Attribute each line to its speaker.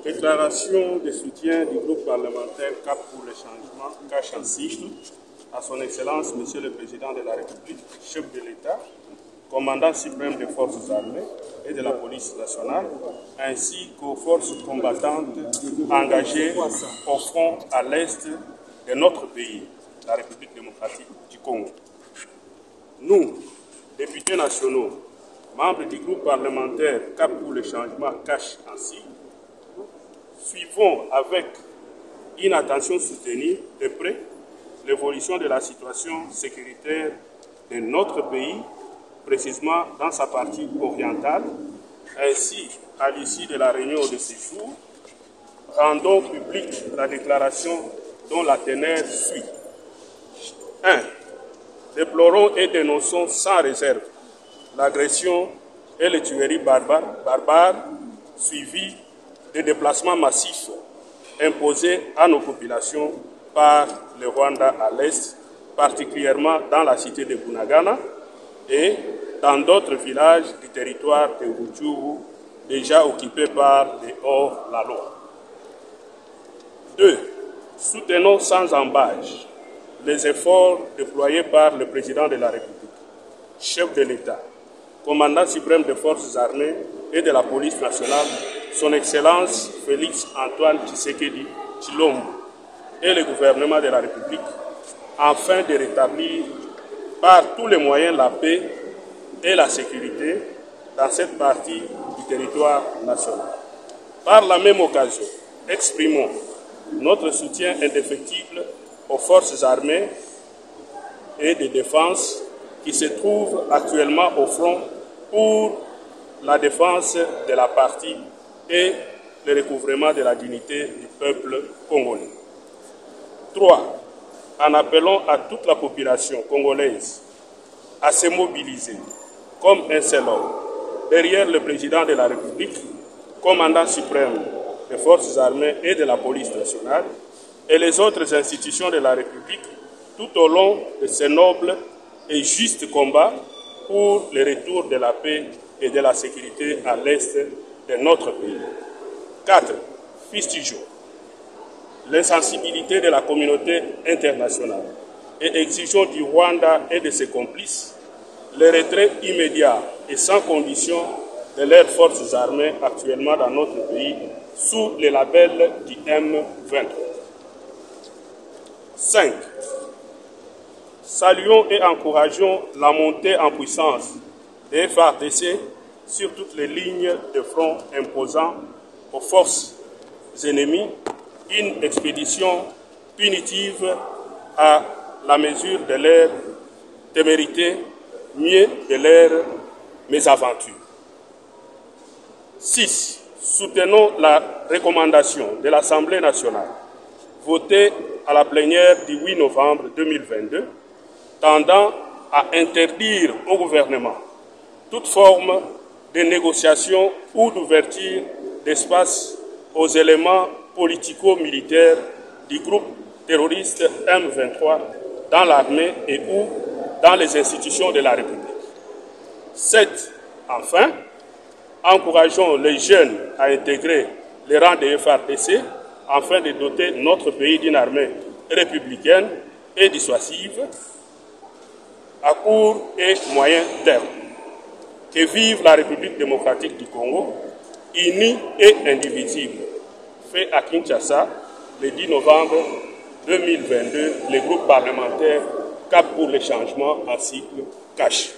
Speaker 1: Déclaration de soutien du groupe parlementaire CAP pour le changement, cache en sigle, à son Excellence, Monsieur le Président de la République, chef de l'État, commandant suprême des forces armées et de la police nationale, ainsi qu'aux forces combattantes engagées au front à l'est de notre pays, la République démocratique du Congo. Nous, députés nationaux, membres du groupe parlementaire CAP pour le changement, cache en sigle, suivons avec une attention soutenue de près l'évolution de la situation sécuritaire de notre pays, précisément dans sa partie orientale, ainsi à l'issue de la réunion de ce jour, rendons publique la déclaration dont la teneur suit. 1. Déplorons et dénonçons sans réserve l'agression et les tueries barbares suivies des déplacements massifs imposés à nos populations par le Rwanda à l'est, particulièrement dans la cité de Bunagana et dans d'autres villages du territoire de Rutshuru déjà occupés par les hors-la-loi. 2. Soutenons sans embâche les efforts déployés par le président de la République, chef de l'État, commandant suprême des forces armées et de la police nationale, son Excellence Félix Antoine Tshisekedi Tshilombo et le gouvernement de la République, afin de rétablir par tous les moyens la paix et la sécurité dans cette partie du territoire national. Par la même occasion, exprimons notre soutien indéfectible aux forces armées et de défense qui se trouvent actuellement au front pour la défense de la partie et le recouvrement de la dignité du peuple congolais. 3. En appelant à toute la population congolaise à se mobiliser comme un seul homme derrière le président de la République, commandant suprême des forces armées et de la police nationale et les autres institutions de la République tout au long de ces nobles et justes combats pour le retour de la paix et de la sécurité à l'est de notre pays. 4. Fustigeons l'insensibilité de la communauté internationale et exigeons du Rwanda et de ses complices le retrait immédiat et sans condition de leurs forces armées actuellement dans notre pays sous le label du M23. 5. Saluons et encourageons la montée en puissance des FARDC sur toutes les lignes de front imposant aux forces ennemies une expédition punitive à la mesure de leur témérité, mieux de leur mésaventure. 6. Soutenons la recommandation de l'Assemblée nationale votée à la plénière du 8 novembre 2022 tendant à interdire au gouvernement toute forme de négociation ou d'ouverture d'espace aux éléments politico-militaires du groupe terroriste M23 dans l'armée et ou dans les institutions de la République. 7. Enfin, encourageons les jeunes à intégrer les rangs des FARDC afin de doter notre pays d'une armée républicaine et dissuasive à court et moyen terme. Que vive la République démocratique du Congo, unie et indivisible. Fait à Kinshasa le 10 novembre 2022, le groupe parlementaire CAP pour le changement en cycle cache.